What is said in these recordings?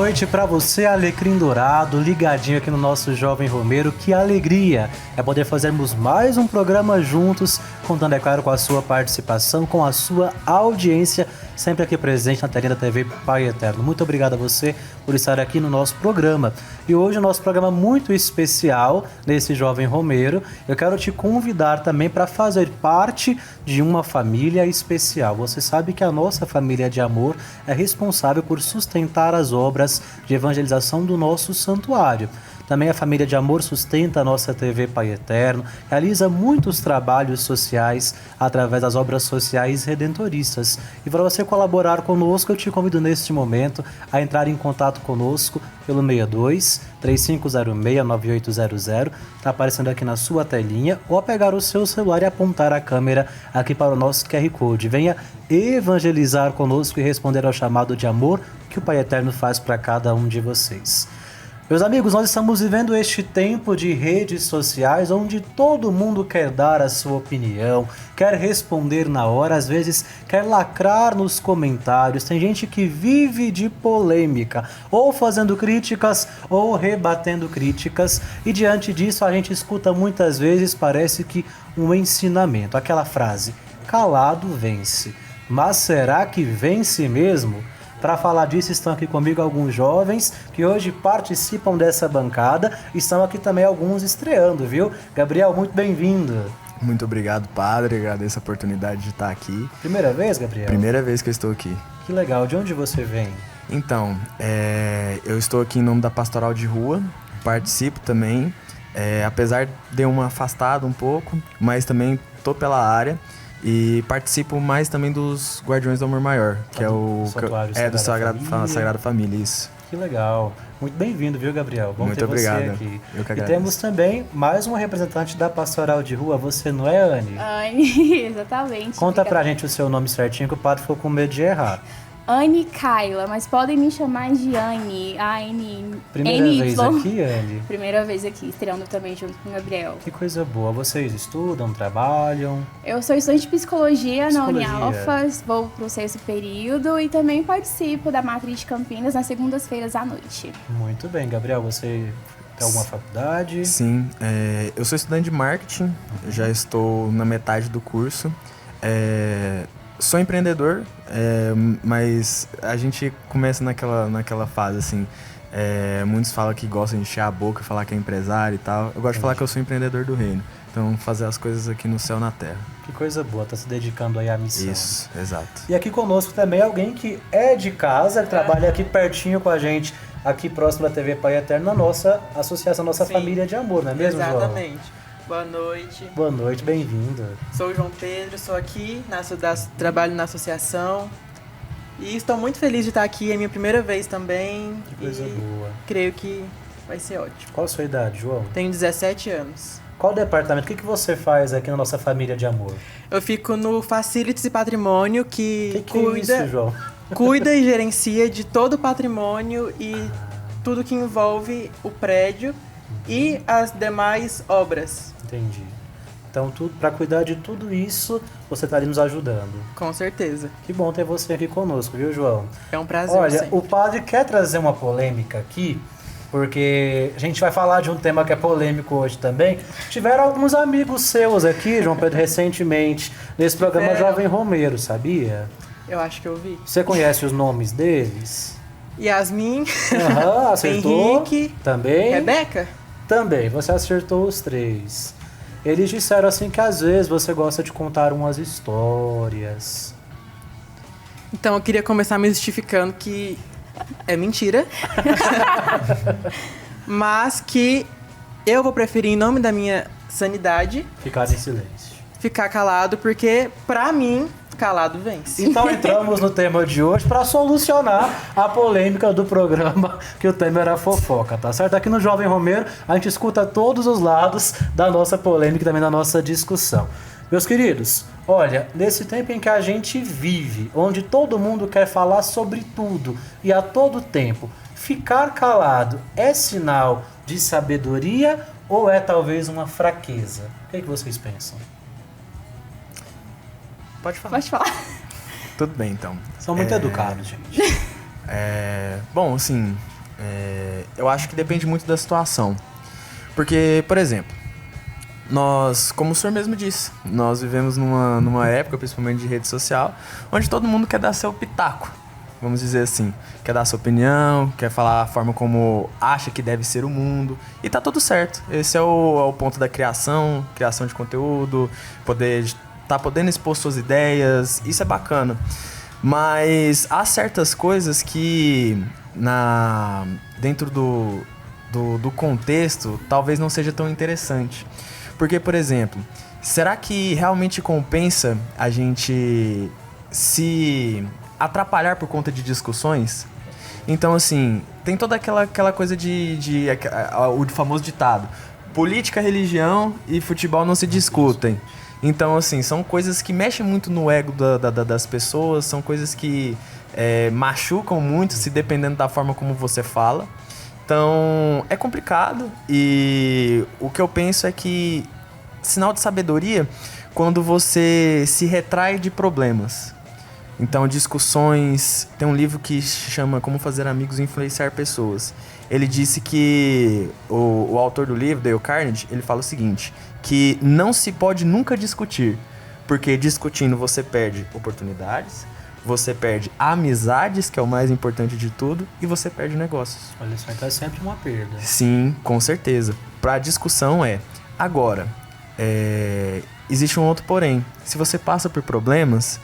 noite para você, Alecrim Dourado, ligadinho aqui no nosso Jovem Romeiro. Que alegria é poder fazermos mais um programa juntos, contando, é claro, com a sua participação, com a sua audiência, sempre aqui presente na telinha da TV Pai Eterno. Muito obrigado a você por estar aqui no nosso programa. E hoje o nosso programa muito especial nesse Jovem Romeiro. Eu quero te convidar também para fazer parte de uma família especial. Você sabe que a nossa família de amor é responsável por sustentar as obras de evangelização do nosso santuário. Também a família de amor sustenta a nossa TV Pai Eterno, realiza muitos trabalhos sociais através das obras sociais redentoristas. E para você colaborar conosco, eu te convido neste momento a entrar em contato conosco pelo 62 3506 9800, está aparecendo aqui na sua telinha, ou a pegar o seu celular e apontar a câmera aqui para o nosso QR Code. Venha evangelizar conosco e responder ao chamado de amor que o Pai Eterno faz para cada um de vocês. Meus amigos, nós estamos vivendo este tempo de redes sociais onde todo mundo quer dar a sua opinião, quer responder na hora, às vezes quer lacrar nos comentários. Tem gente que vive de polêmica, ou fazendo críticas ou rebatendo críticas, e diante disso a gente escuta muitas vezes, parece que um ensinamento, aquela frase, calado vence. Mas será que vence mesmo? Para falar disso, estão aqui comigo alguns jovens que hoje participam dessa bancada. Estão aqui também alguns estreando, viu? Gabriel, muito bem-vindo. Muito obrigado, padre. Agradeço a oportunidade de estar aqui. Primeira vez, Gabriel? Primeira vez que eu estou aqui. Que legal. De onde você vem? Então, eu estou aqui em nome da Pastoral de Rua. Participo também. Apesar de eu me afastado um pouco, mas também estou pela área. E participo mais também dos Guardiões do Amor Maior, que é o do Sagrada Família, isso. Que legal. Muito bem-vindo, viu, Gabriel? Bom Muito ter obrigado. Você aqui. Eu que agradeço. E temos também mais uma representante da Pastoral de Rua. Você não é, Anne? Anne, exatamente. Conta pra gente o seu nome certinho, que o padre ficou com medo de errar. Anne Kaila, mas podem me chamar de Anne. Primeira vez aqui, Anne? Primeira vez aqui, estreando também junto com o Gabriel. Que coisa boa. Vocês estudam, trabalham? Eu sou estudante de psicologia na Unialfas, vou pro 6º período e também participo da Matriz de Campinas nas segundas-feiras à noite. Muito bem. Gabriel, você tem alguma faculdade? Sim, eu sou estudante de marketing, já estou na metade do curso. Sou empreendedor, mas a gente começa naquela fase, assim, muitos falam que gostam de encher a boca, falar que é empresário e tal. Eu gosto de falar que eu sou empreendedor do reino, então fazer as coisas aqui no céu, na terra. Que coisa boa, tá se dedicando aí à missão. Isso, exato. E aqui conosco também alguém que é de casa, que trabalha aqui pertinho com a gente, aqui próximo da TV Pai Eterno, na nossa associação, nossa família de amor, não é mesmo, João? Exatamente. Boa noite. Boa noite, bem-vindo. Sou o João Pedro, sou aqui, trabalho na associação e estou muito feliz de estar aqui, é minha primeira vez também. Que coisa boa. Creio que vai ser ótimo. Qual a sua idade, João? Tenho 17 anos. Qual departamento? O que você faz aqui na nossa família de amor? Eu fico no Facilities e Patrimônio, que cuida, é isso, João? Cuida e gerencia de todo o patrimônio e tudo que envolve o prédio e as demais obras. Entendi. Então, para cuidar de tudo isso, você está ali nos ajudando. Com certeza. Que bom ter você aqui conosco, viu, João? É um prazer. Olha, sempre. O padre quer trazer uma polêmica aqui, porque a gente vai falar de um tema que é polêmico hoje também. Tiveram alguns amigos seus aqui, João Pedro, recentemente, nesse programa Jovem Romeiro, sabia? Eu acho que eu vi. Você conhece os nomes deles? Yasmin. Acertou. Henrique. Também. Rebeca. Também, você acertou os 3. Eles disseram assim que às vezes você gosta de contar umas histórias. Então eu queria começar me justificando que é mentira. Mas que eu vou preferir, em nome da minha sanidade, ficar em silêncio. Ficar calado, porque pra mim, calado vence. Então entramos no tema de hoje para solucionar a polêmica do programa, que o tema era fofoca, tá certo? Aqui no Jovem Romeiro a gente escuta todos os lados da nossa polêmica e também da nossa discussão. Meus queridos, olha, nesse tempo em que a gente vive, onde todo mundo quer falar sobre tudo e a todo tempo, ficar calado é sinal de sabedoria ou é talvez uma fraqueza? O que vocês pensam? Pode falar. Pode falar. Tudo bem, então. São muito educados, gente. Bom, assim, Eu acho que depende muito da situação. Porque, por exemplo, nós, como o senhor mesmo disse, nós vivemos numa época, principalmente de rede social, onde todo mundo quer dar seu pitaco, vamos dizer assim. Quer dar sua opinião, quer falar a forma como acha que deve ser o mundo. E tá tudo certo. Esse é o ponto da criação de conteúdo, podendo expor suas ideias, isso é bacana. Mas há certas coisas que dentro do contexto talvez não seja tão interessante. Porque, por exemplo, será que realmente compensa a gente se atrapalhar por conta de discussões? Então, assim, tem toda aquela coisa o famoso ditado: política, religião e futebol não se discutem. Então, assim, são coisas que mexem muito no ego das pessoas, são coisas que machucam muito, se dependendo da forma como você fala. Então, é complicado, e o que eu penso é que sinal de sabedoria quando você se retrai de problemas. Então, discussões... Tem um livro que chama Como Fazer Amigos e Influenciar Pessoas. Ele disse que... O autor do livro, Dale Carnegie, ele fala o seguinte, que não se pode nunca discutir, porque discutindo você perde oportunidades, você perde amizades, que é o mais importante de tudo, e você perde negócios. Olha, isso então é sempre uma perda. Sim, com certeza. Pra discussão Agora, existe um outro porém. Se você passa por problemas,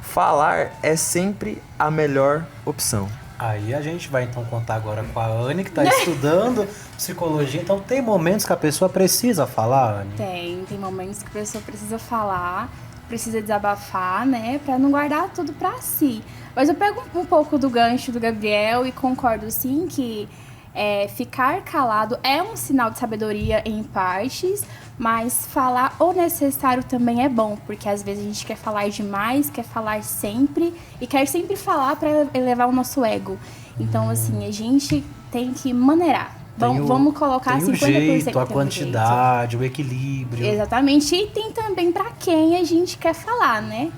falar é sempre a melhor opção. Aí a gente vai então contar agora com a Anne, que está estudando psicologia. Então tem momentos que a pessoa precisa falar, Anne? Tem momentos que a pessoa precisa falar, precisa desabafar, né? Pra não guardar tudo pra si. Mas eu pego um pouco do gancho do Gabriel e concordo sim que ficar calado é um sinal de sabedoria em partes, mas falar o necessário também é bom, porque às vezes a gente quer falar demais, quer falar sempre e quer sempre falar para elevar o nosso ego. Então, assim, a gente tem que maneirar. Vamos colocar 50%. O jeito, a quantidade, o equilíbrio. Exatamente. E tem também para quem a gente quer falar, né?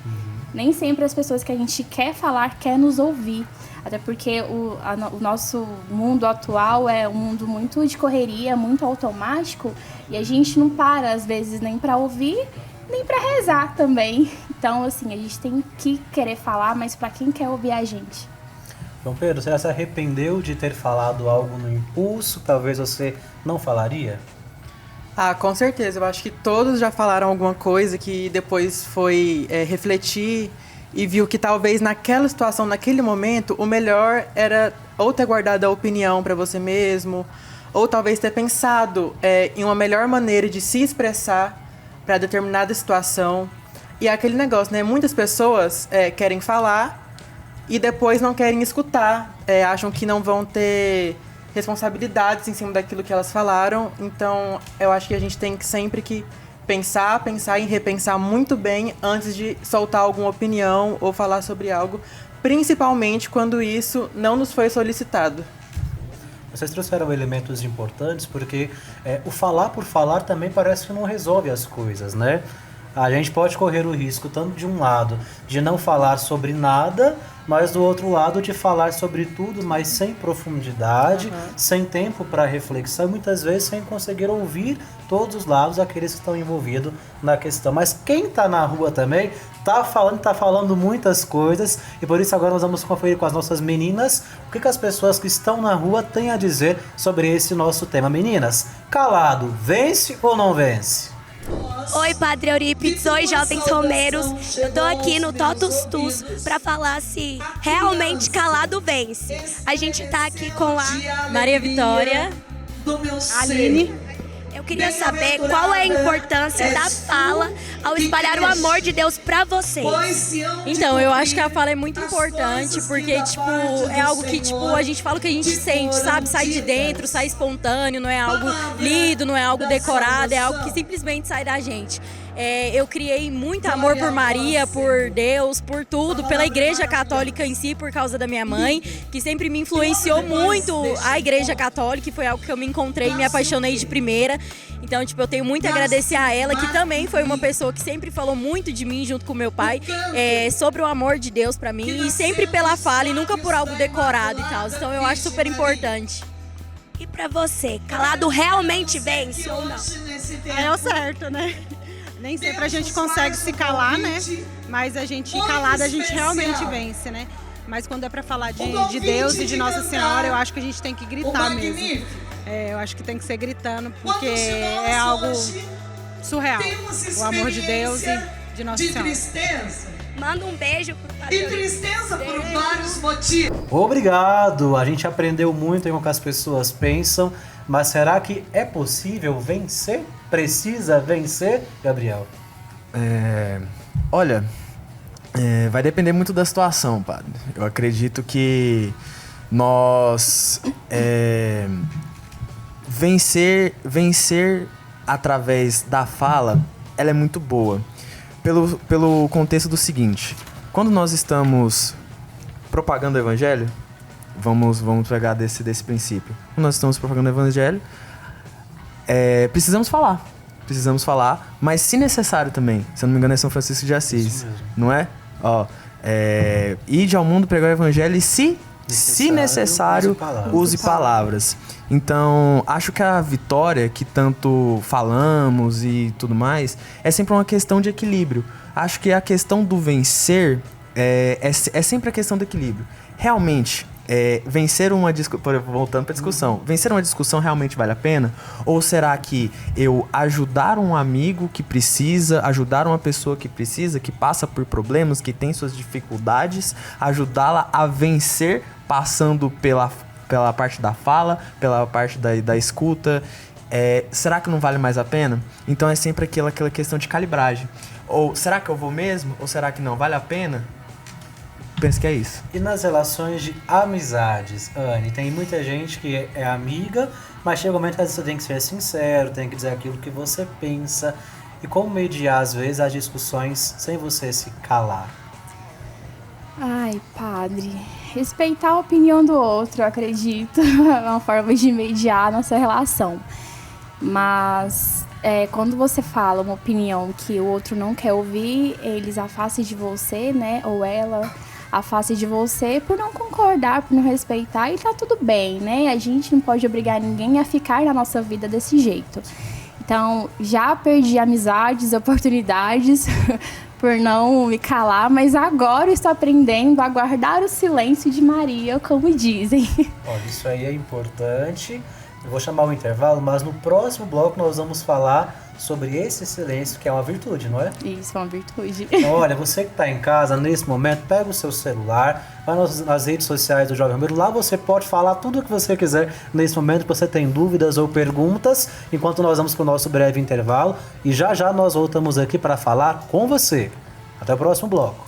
Nem sempre as pessoas que a gente quer falar quer nos ouvir. Até porque o nosso mundo atual é um mundo muito de correria, muito automático. E a gente não para, às vezes, nem para ouvir, nem para rezar também. Então, assim, a gente tem que querer falar, mas para quem quer ouvir a gente. João Pedro, você já se arrependeu de ter falado algo no impulso? Talvez você não falaria? Ah, com certeza. Eu acho que todos já falaram alguma coisa que depois foi refletir e viu que talvez naquela situação, naquele momento, o melhor era ou ter guardado a opinião para você mesmo, ou talvez ter pensado em uma melhor maneira de se expressar para determinada situação. E é aquele negócio, né? Muitas pessoas querem falar e depois não querem escutar, acham que não vão ter responsabilidades em cima daquilo que elas falaram. Então, eu acho que a gente tem que sempre que pensar e repensar muito bem antes de soltar alguma opinião ou falar sobre algo, principalmente quando isso não nos foi solicitado. Vocês trouxeram elementos importantes porque o falar por falar também parece que não resolve as coisas, né? A gente pode correr o risco, tanto de um lado, de não falar sobre nada, mas do outro lado, de falar sobre tudo, mas sem profundidade, sem tempo para reflexão, e muitas vezes sem conseguir ouvir todos os lados, aqueles que estão envolvidos na questão. Mas quem está na rua também está falando muitas coisas, e por isso agora nós vamos conferir com as nossas meninas o que as pessoas que estão na rua têm a dizer sobre esse nosso tema. Meninas, calado, vence ou não vence? Oi, Padre Eurípides, oi, jovens romeiros. Eu tô aqui no Totus Tus pra falar se realmente calado vence. A gente tá aqui com a Maria Vitória, Aline. Eu queria saber qual é a importância da fala ao espalhar o amor de Deus pra vocês. Então, eu acho que a fala é muito importante, porque, tipo, é algo que, tipo, a gente fala o que a gente sente, sabe? Sai de dentro, sai espontâneo, não é algo lido, não é algo decorado, é algo que simplesmente sai da gente. Eu criei muito amor por Maria, por Deus, por tudo, pela Igreja Católica em si, por causa da minha mãe, que sempre me influenciou muito a Igreja Católica, e foi algo que eu me encontrei e me apaixonei de primeira. Então, tipo, eu tenho muito a agradecer a ela, que também foi uma pessoa que sempre falou muito de mim, junto com meu pai, sobre o amor de Deus pra mim, e sempre pela fala e nunca por algo decorado e tal. Então, eu acho super importante. E pra você, calado realmente vence ou não? É o certo, né? Nem sempre a gente consegue se calar, né? Mas a gente calada, a gente realmente vence, né? Mas quando é pra falar de Deus e de Nossa Senhora, eu acho que a gente tem que gritar mesmo. Eu acho que tem que ser gritando, porque é algo surreal. O amor de Deus e de Nossa Senhora. Manda um beijo pro Padre. E tristeza por vários motivos. Obrigado! A gente aprendeu muito com o que as pessoas pensam, mas será que é possível vencer? Precisa vencer, Gabriel? Olha, vai depender muito da situação, padre. Eu acredito que nós vencer através da fala, ela é muito boa. Pelo contexto do seguinte: quando nós estamos propagando o evangelho, vamos pegar desse princípio. Quando nós estamos propagando o evangelho, precisamos falar, mas se necessário também. Se eu não me engano é São Francisco de Assis, não é? Ide ao mundo pregar o evangelho e se necessário, use palavras. Então, acho que a vitória que tanto falamos e tudo mais é sempre uma questão de equilíbrio. Acho que a questão do vencer é sempre a questão do equilíbrio. Realmente, vencer uma discussão, voltando para a discussão, vencer uma discussão realmente vale a pena? Ou será que eu ajudar um amigo que precisa, ajudar uma pessoa que precisa, que passa por problemas, que tem suas dificuldades, ajudá-la a vencer passando pela parte da fala, pela parte da escuta? Será que não vale mais a pena? Então é sempre aquela questão de calibragem. Ou será que eu vou mesmo? Ou será que não vale a pena? Penso que é isso. E nas relações de amizades, Anne, tem muita gente que é amiga, mas chega um momento que você tem que ser sincero, tem que dizer aquilo que você pensa. E como mediar, às vezes, as discussões sem você se calar? Ai, padre, respeitar a opinião do outro, eu acredito, é uma forma de mediar a nossa relação. Mas quando você fala uma opinião que o outro não quer ouvir, eles afastam de você, né? Ou ela afaste de você por não concordar, por não respeitar, e tá tudo bem, né? A gente não pode obrigar ninguém a ficar na nossa vida desse jeito. Então, já perdi amizades, oportunidades por não me calar, mas agora estou aprendendo a guardar o silêncio de Maria, como dizem. Olha, isso aí é importante. Eu vou chamar o intervalo, mas no próximo bloco nós vamos falar sobre esse silêncio, que é uma virtude, não é? Isso, é uma virtude. Então, olha, você que está em casa, nesse momento, pega o seu celular, vai nas redes sociais do Jovem Romero, lá você pode falar tudo o que você quiser nesse momento, que você tem dúvidas ou perguntas, enquanto nós vamos para o nosso breve intervalo, e já já nós voltamos aqui para falar com você. Até o próximo bloco.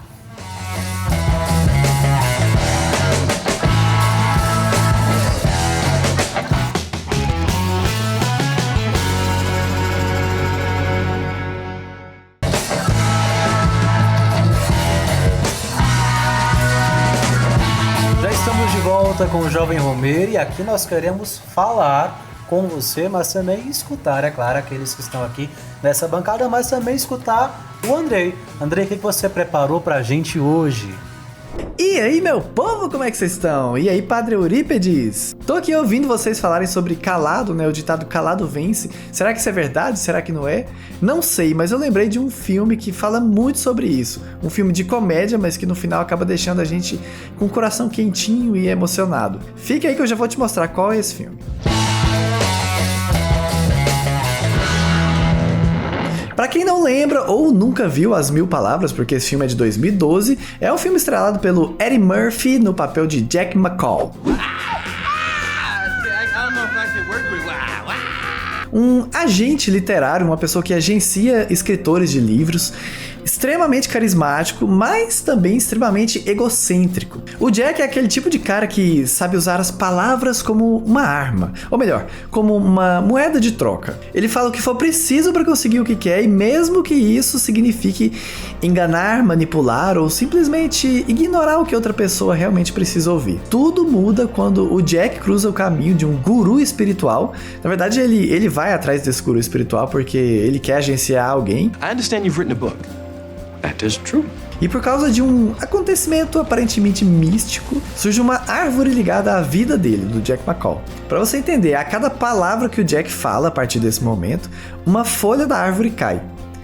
Com o Jovem Romero, e aqui nós queremos falar com você, mas também escutar, é claro, aqueles que estão aqui nessa bancada, mas também escutar o Andrei. Andrei, o que você preparou pra gente hoje? E aí, meu povo, como é que vocês estão? E aí, Padre Eurípedes? Tô aqui ouvindo vocês falarem sobre calado, né? O ditado calado vence. Será que isso é verdade? Será que não é? Não sei, mas eu lembrei de um filme que fala muito sobre isso. Um filme de comédia, mas que no final acaba deixando a gente com o coração quentinho e emocionado. Fica aí que eu já vou te mostrar qual é esse filme. Pra quem não lembra ou nunca viu As Mil Palavras, porque esse filme é de 2012, é um filme estrelado pelo Eddie Murphy no papel de Jack McCall. um agente literário, uma pessoa que agencia escritores de livros, extremamente carismático, mas também extremamente egocêntrico. O Jack é aquele tipo de cara que sabe usar as palavras como uma arma, ou melhor, como uma moeda de troca. Ele fala o que for preciso para conseguir o que quer, e mesmo que isso signifique enganar, manipular ou simplesmente ignorar o que outra pessoa realmente precisa ouvir. Tudo muda quando o Jack cruza o caminho de um guru espiritual. Na verdade, ele vai atrás desse guru espiritual porque ele quer agenciar alguém. I understand you've written a book. That is true. E por causa de um acontecimento aparentemente místico, surge uma árvore ligada à vida dele, do Jack McCall. Para você entender, a cada palavra que o Jack fala a partir desse momento, uma folha da árvore cai.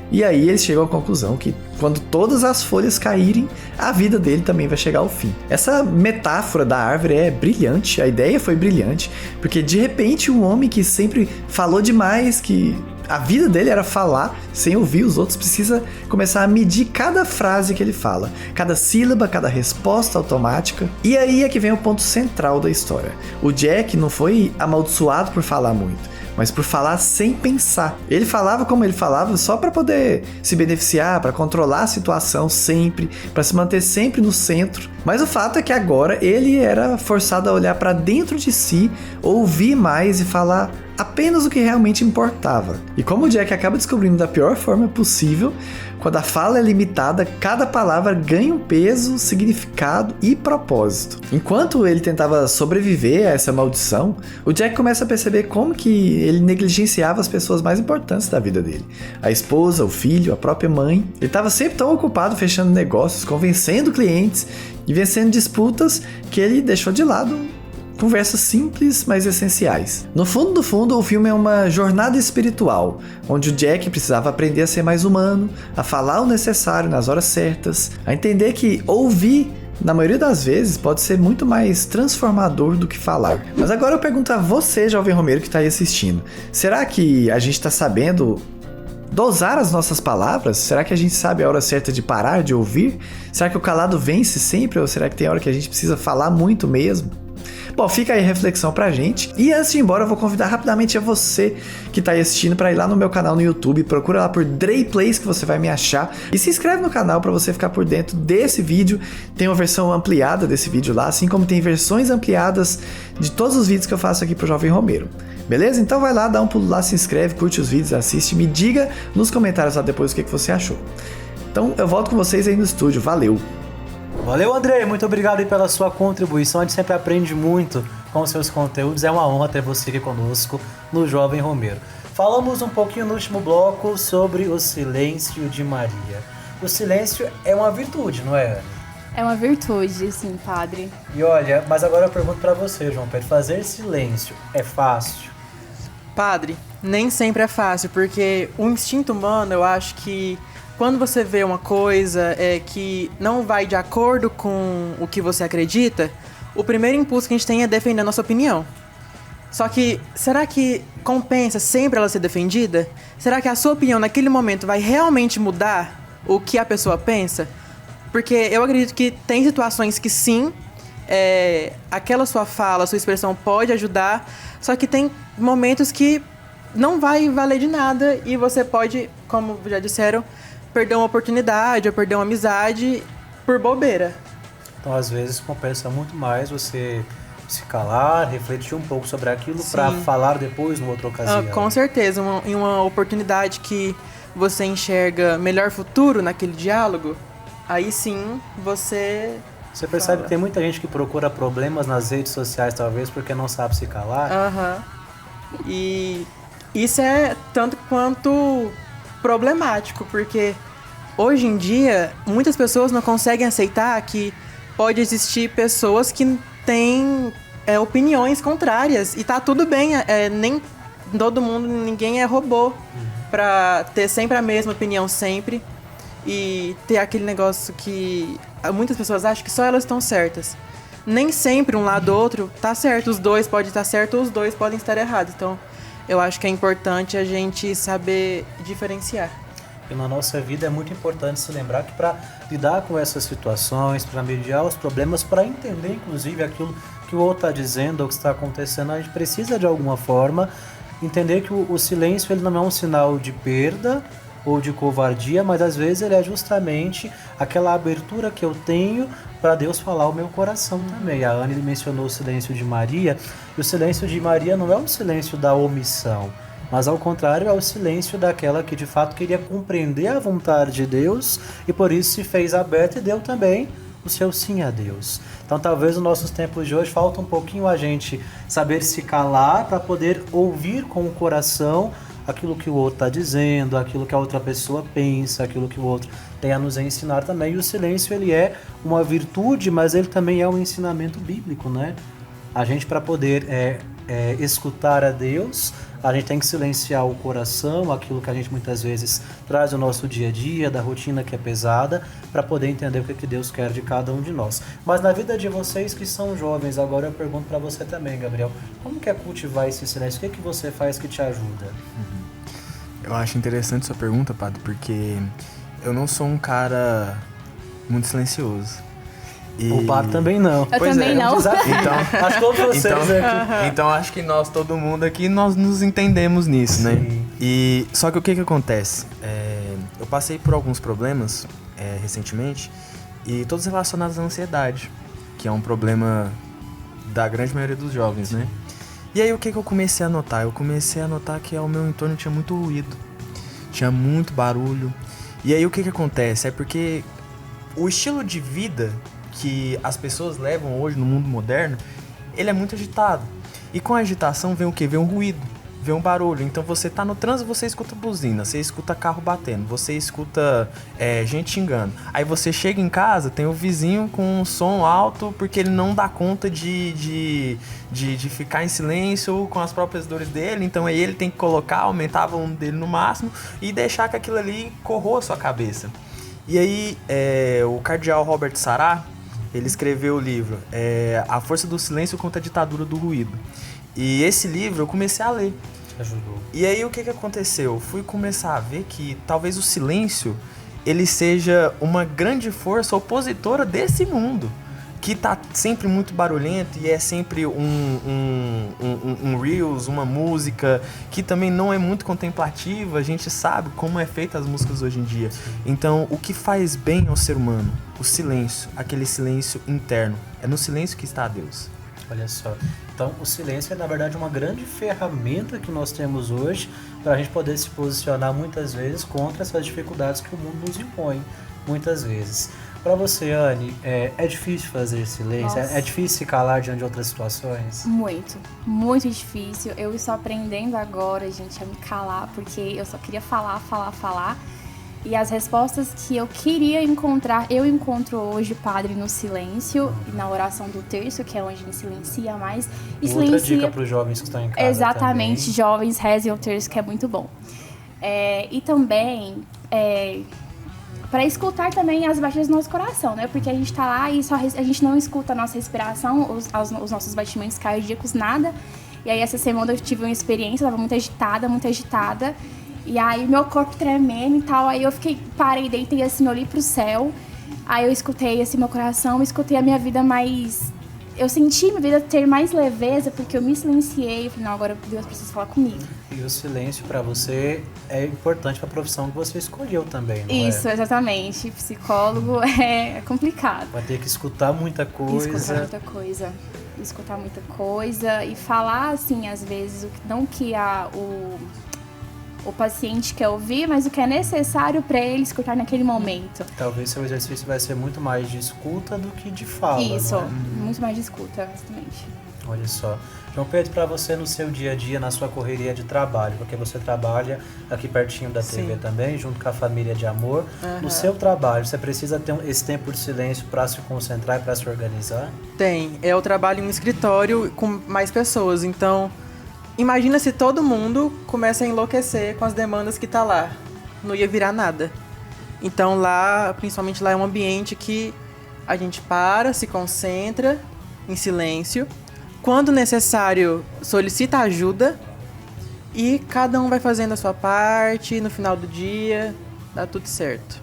E aí eles chegam à conclusão que quando todas as folhas caírem, a vida dele também vai chegar ao fim. Essa metáfora da árvore é brilhante, a ideia foi brilhante, porque de repente um homem que sempre falou demais, que a vida dele era falar sem ouvir os outros, precisa começar a medir cada frase que ele fala, cada sílaba, cada resposta automática. E aí é que vem o ponto central da história. O Jack não foi amaldiçoado por falar muito, mas por falar sem pensar. Ele falava como ele falava só para poder se beneficiar, para controlar a situação sempre, para se manter sempre no centro. Mas o fato é que agora ele era forçado a olhar para dentro de si, ouvir mais e falar apenas o que realmente importava. E como o Jack acaba descobrindo da pior forma possível, quando a fala é limitada, cada palavra ganha um peso, significado e propósito. Enquanto ele tentava sobreviver a essa maldição, o Jack começa a perceber como que ele negligenciava as pessoas mais importantes da vida dele. A esposa, o filho, a própria mãe. Ele estava sempre tão ocupado fechando negócios, convencendo clientes e vencendo disputas que ele deixou de lado conversas simples, mas essenciais. No fundo do fundo, o filme é uma jornada espiritual, onde o Jack precisava aprender a ser mais humano, a falar o necessário nas horas certas, a entender que ouvir, na maioria das vezes, pode ser muito mais transformador do que falar. Mas agora eu pergunto a você, jovem Romeiro, que está aí assistindo, será que a gente está sabendo dosar as nossas palavras? Será que a gente sabe a hora certa de parar de ouvir? Será que o calado vence sempre? Ou será que tem hora que a gente precisa falar muito mesmo? Bom, fica aí a reflexão pra gente. E antes de ir embora, eu vou convidar rapidamente a você que tá aí assistindo pra ir lá no meu canal no YouTube, procura lá por Dre Plays que você vai me achar e se inscreve no canal pra você ficar por dentro desse vídeo. Tem uma versão ampliada desse vídeo lá, assim como tem versões ampliadas de todos os vídeos que eu faço aqui pro Jovem Romeiro. Beleza? Então vai lá, dá um pulo lá, se inscreve, curte os vídeos, assiste, me diga nos comentários lá depois o que você achou. Então eu volto com vocês aí no estúdio, valeu! Valeu, André, muito obrigado aí pela sua contribuição, a gente sempre aprende muito com os seus conteúdos, é uma honra ter você aqui conosco no Jovem Romeiro. Falamos um pouquinho no último bloco sobre o silêncio de Maria. O silêncio é uma virtude, não é, Anne? É uma virtude, sim, padre. E olha, mas agora eu pergunto pra você, João Pedro, fazer silêncio é fácil? Padre, nem sempre é fácil, porque o instinto humano, eu acho que quando você vê uma coisa que não vai de acordo com o que você acredita, o primeiro impulso que a gente tem é defender a nossa opinião. Só que, será que compensa sempre ela ser defendida? Será que a sua opinião naquele momento vai realmente mudar o que a pessoa pensa? Porque eu acredito que tem situações que sim, aquela sua fala, sua expressão pode ajudar, só que tem momentos que não vai valer de nada e você pode, como já disseram, perder uma oportunidade ou perder uma amizade por bobeira. Então, às vezes, compensa muito mais você se calar, refletir um pouco sobre aquilo para falar depois, numa outra ocasião. Com certeza. Em uma oportunidade que você enxerga melhor futuro naquele diálogo, aí sim você... Você percebe que tem muita gente que procura problemas nas redes sociais, talvez, porque não sabe se calar. E isso é tanto quanto problemático, porque hoje em dia muitas pessoas não conseguem aceitar que pode existir pessoas que têm opiniões contrárias e tá tudo bem, nem todo mundo, ninguém é robô pra ter sempre a mesma opinião sempre e ter aquele negócio que muitas pessoas acham que só elas estão certas. Nem sempre um lado ou outro tá certo, os dois podem estar certos, os dois podem estar errados. Então eu acho que é importante a gente saber diferenciar. E na nossa vida é muito importante se lembrar que para lidar com essas situações, para mediar os problemas, para entender inclusive aquilo que o outro está dizendo ou que está acontecendo, a gente precisa de alguma forma entender que o silêncio ele não é um sinal de perda ou de covardia, mas às vezes ele é justamente aquela abertura que eu tenho para Deus falar o meu coração também. A Anne mencionou o silêncio de Maria, e o silêncio de Maria não é um silêncio da omissão, mas ao contrário é o silêncio daquela que de fato queria compreender a vontade de Deus e por isso se fez aberta e deu também o seu sim a Deus. Então talvez nos nossos tempos de hoje falta um pouquinho a gente saber se calar para poder ouvir com o coração aquilo que o outro está dizendo, aquilo que a outra pessoa pensa, aquilo que o outro tem a nos ensinar também. E o silêncio ele é uma virtude, mas ele também é um ensinamento bíblico, né? A gente para poder escutar a Deus, a gente tem que silenciar o coração, aquilo que a gente muitas vezes traz do nosso dia a dia, da rotina que é pesada, para poder entender o que Deus quer de cada um de nós. Mas na vida de vocês que são jovens, agora eu pergunto para você também, Gabriel, como que é cultivar esse silêncio? O que você faz que te ajuda? Eu acho interessante sua pergunta, Padre, porque eu não sou um cara muito silencioso. O Padre também não. Eu também não. Então, acho que todos vocês aqui. Então acho que todo mundo aqui, nós nos entendemos nisso, né? Sim. E só que o que acontece? Eu passei por alguns problemas recentemente e todos relacionados à ansiedade, que é um problema da grande maioria dos jovens, né? E aí o que eu comecei a notar? Eu comecei a notar que ao meu entorno tinha muito ruído, tinha muito barulho. E aí o que acontece? É porque o estilo de vida que as pessoas levam hoje no mundo moderno, ele é muito agitado. E com a agitação vem o quê? Vem um ruído, vem um barulho. Então você tá no trânsito, você escuta buzina, você escuta carro batendo, você escuta gente xingando. Aí você chega em casa, tem o vizinho com um som alto porque ele não dá conta de ficar em silêncio com as próprias dores dele. Então aí ele tem que aumentar o volume dele no máximo e deixar que aquilo ali corroa a sua cabeça. E aí o cardeal Robert Sarah, ele escreveu o livro A Força do Silêncio contra a Ditadura do Ruído. E esse livro eu comecei a ler. Ajudou. E aí o que aconteceu? Eu fui começar a ver que talvez o silêncio ele seja uma grande força opositora desse mundo, que tá sempre muito barulhento e é sempre um reels, uma música que também não é muito contemplativa. A gente sabe como é feita as músicas hoje em dia. Então, o que faz bem ao ser humano? O silêncio, aquele silêncio interno. É no silêncio que está Deus. Olha só. Então, o silêncio é, na verdade, uma grande ferramenta que nós temos hoje para a gente poder se posicionar muitas vezes contra essas dificuldades que o mundo nos impõe, muitas vezes. Para você, Anne, é difícil fazer silêncio? É difícil se calar diante de outras situações? Muito, muito difícil. Eu estou aprendendo agora, gente, a me calar, porque eu só queria falar. E as respostas que eu queria encontrar, eu encontro hoje, Padre, no silêncio e na oração do terço, que é onde me silencia mais. E outra dica para os jovens que estão em casa. Exatamente, também. Jovens, rezem o terço, que é muito bom. E também... para escutar também as batidas do nosso coração, né? Porque a gente tá lá e a gente não escuta a nossa respiração, os nossos batimentos cardíacos, nada. E aí essa semana eu tive uma experiência, eu tava muito agitada. E aí meu corpo tremendo e tal, aí eu parei, deitei assim, olhei pro céu. Aí eu escutei assim meu coração, escutei a minha vida mais... Eu senti minha vida ter mais leveza, porque eu me silenciei. Eu falei, não, agora Deus precisa falar comigo. E o silêncio para você é importante para a profissão que você escolheu também, não é? Isso, exatamente. Psicólogo é complicado. Vai ter que escutar muita coisa. Escutar muita coisa e falar, assim, às vezes, não que o paciente quer ouvir, mas o que é necessário para ele escutar naquele momento. Talvez seu exercício vai ser muito mais de escuta do que de fala. Isso, não é? muito mais de escuta, exatamente. Olha só. João Pedro, para você no seu dia a dia, na sua correria de trabalho, porque você trabalha aqui pertinho da TV Sim. também, junto com a família de amor. No seu trabalho, você precisa ter esse tempo de silêncio para se concentrar e para se organizar? Tem. Eu trabalho em um escritório com mais pessoas, então... Imagina se todo mundo começa a enlouquecer com as demandas que tá lá. Não ia virar nada. Então lá, principalmente lá, é um ambiente que a gente para, se concentra em silêncio. Quando necessário, solicita ajuda. E cada um vai fazendo a sua parte, no final do dia, dá tudo certo.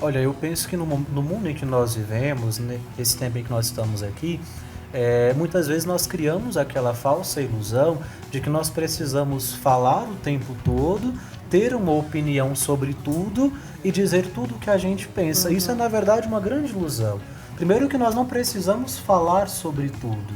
Olha, eu penso que no mundo em que nós vivemos, né, esse tempo em que nós estamos aqui, Muitas vezes nós criamos aquela falsa ilusão de que nós precisamos falar o tempo todo, ter uma opinião sobre tudo e dizer tudo o que a gente pensa. Isso é, na verdade, uma grande ilusão. Primeiro que nós não precisamos falar sobre tudo.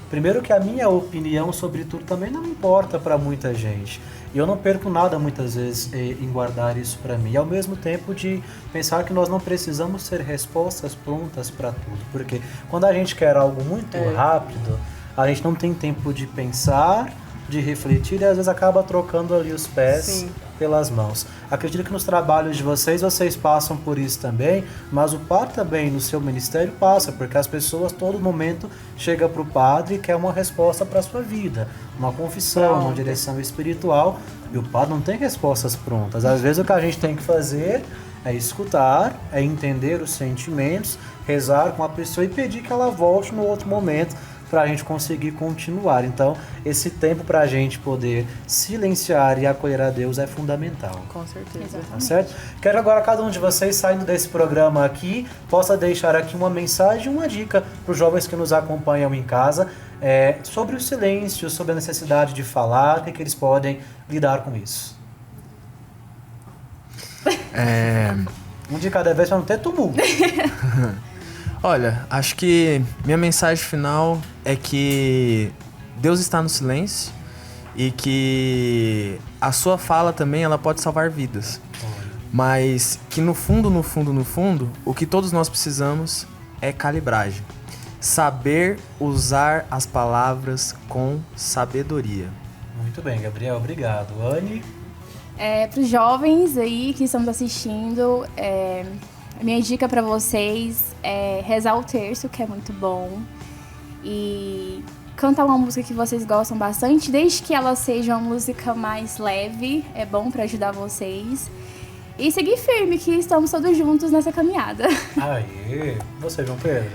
Primeiro que a minha opinião sobre tudo também não importa para muita gente. E eu não perco nada, muitas vezes, em guardar isso para mim. E ao mesmo tempo de pensar que nós não precisamos ter respostas prontas para tudo. Porque quando a gente quer algo muito rápido, a gente não tem tempo de pensar, de refletir e às vezes acaba trocando ali os pés pelas mãos. Acredito que nos trabalhos de vocês passam por isso também, mas o padre também no seu ministério passa, porque as pessoas todo momento chegam para o padre e quer uma resposta para a sua vida, uma confissão, uma direção espiritual, e o padre não tem respostas prontas. Às vezes o que a gente tem que fazer é escutar, é entender os sentimentos, rezar com a pessoa e pedir que ela volte no outro momento, para a gente conseguir continuar. Então, esse tempo para a gente poder silenciar e acolher a Deus é fundamental. Com certeza. Tá certo? Quero agora cada um de vocês, saindo desse programa aqui, possa deixar aqui uma mensagem, uma dica para os jovens que nos acompanham em casa, sobre o silêncio, sobre a necessidade de falar, o que eles podem lidar com isso. Um de cada vez para não ter tumulto. Olha, acho que minha mensagem final é que Deus está no silêncio e que a sua fala também ela pode salvar vidas. Mas que no fundo, o que todos nós precisamos é calibragem. Saber usar as palavras com sabedoria. Muito bem, Gabriel, obrigado. Anne? Para os jovens aí que estamos assistindo, a minha dica para vocês é rezar o terço, que é muito bom, e cantar uma música que vocês gostam bastante, desde que ela seja uma música mais leve, é bom para ajudar vocês. E seguir firme, que estamos todos juntos nessa caminhada. Aê! Você, João Pedro?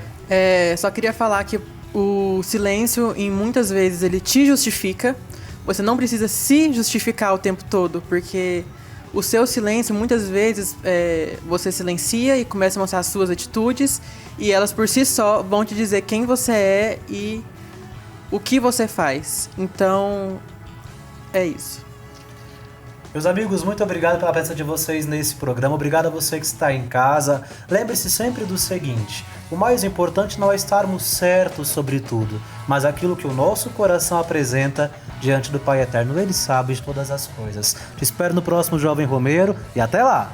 Só queria falar que o silêncio, em muitas vezes, ele te justifica. Você não precisa se justificar o tempo todo, porque o seu silêncio, muitas vezes, você silencia e começa a mostrar as suas atitudes, e elas por si só vão te dizer quem você é e o que você faz. Então, é isso. Meus amigos, muito obrigado pela presença de vocês nesse programa. Obrigado a você que está em casa. Lembre-se sempre do seguinte: o mais importante não é estarmos certos sobre tudo, mas aquilo que o nosso coração apresenta diante do Pai Eterno. Ele sabe de todas as coisas. Te espero no próximo Jovem Romeiro e até lá!